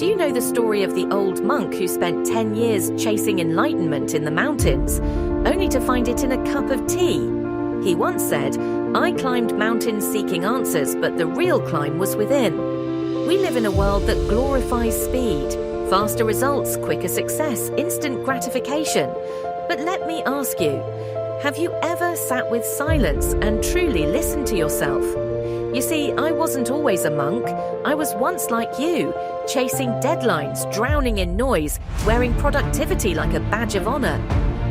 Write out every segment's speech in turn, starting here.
Do you know the story of the old monk who spent 10 years chasing enlightenment in the mountains, only to find it in a cup of tea? He once said, "I climbed mountains seeking answers, but the real climb was within." We live in a world that glorifies speed, faster results, quicker success, instant gratification. But let me ask you, have you ever sat with silence and truly listened to yourself? You see, I wasn't always a monk. I was once like you, chasing deadlines, drowning in noise, wearing productivity like a badge of honor.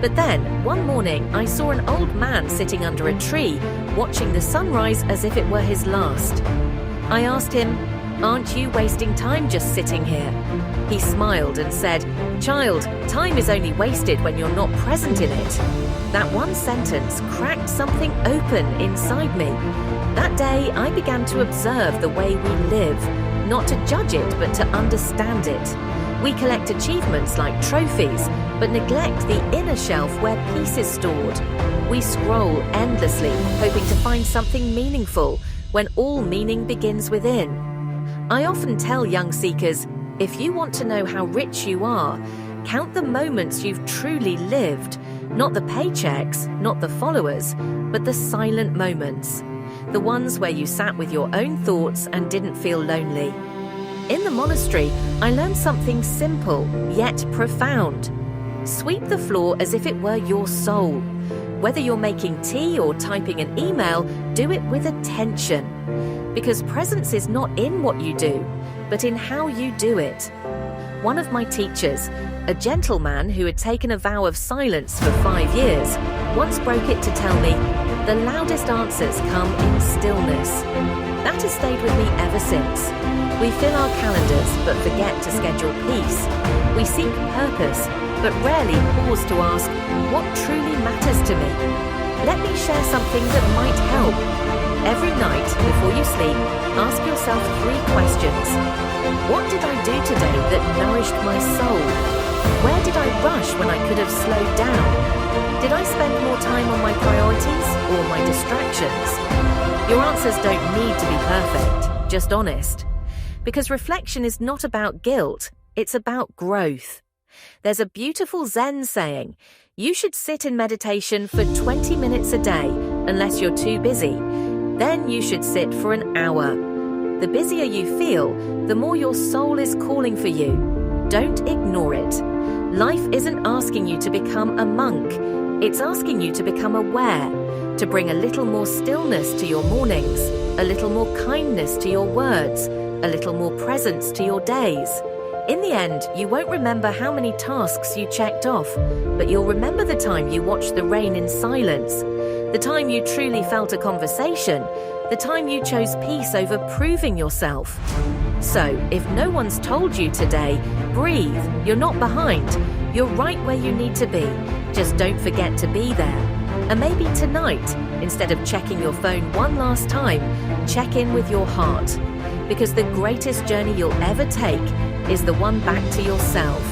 But then, one morning, I saw an old man sitting under a tree, watching the sunrise as if it were his last. I asked him, "Aren't you wasting time just sitting here?" He smiled and said, "Child, time is only wasted when you're not present in it." That one sentence cracked something open inside me. That day, I began to observe the way we live, not to judge it, but to understand it. We collect achievements like trophies, but neglect the inner shelf where peace is stored. We scroll endlessly, hoping to find something meaningful, when all meaning begins within. I often tell young seekers, if you want to know how rich you are, count the moments you've truly lived, not the paychecks, not the followers, but the silent moments. The ones where you sat with your own thoughts and didn't feel lonely. In the monastery, I learned something simple, yet profound. Sweep the floor as if it were your soul. Whether you're making tea or typing an email, do it with attention. Because presence is not in what you do, but in how you do it. One of my teachers, a gentleman who had taken a vow of silence for 5 years, once broke it to tell me, "The loudest answers come in stillness." That has stayed with me ever since. We fill our calendars but forget to schedule peace. We seek purpose but rarely pause to ask, what truly matters to me? Let me share something that might help. Every night before you sleep, ask yourself 3 questions. What did I do today that nourished my soul? Where did I rush when I could have slowed down? Did I spend more time on my priorities or my distractions? Your answers don't need to be perfect, just honest. Because reflection is not about guilt, it's about growth. There's a beautiful Zen saying, you should sit in meditation for 20 minutes a day, unless you're too busy. Then you should sit for an hour. The busier you feel, the more your soul is calling for you. Don't ignore it. Life isn't asking you to become a monk. It's asking you to become aware, to bring a little more stillness to your mornings, a little more kindness to your words, a little more presence to your days. In the end, you won't remember how many tasks you checked off, but you'll remember the time you watched the rain in silence, the time you truly felt a conversation, the time you chose peace over proving yourself. So, if no one's told you today, breathe, you're not behind, you're right where you need to be, just don't forget to be there. And maybe tonight, instead of checking your phone one last time, check in with your heart. Because the greatest journey you'll ever take is the one back to yourself.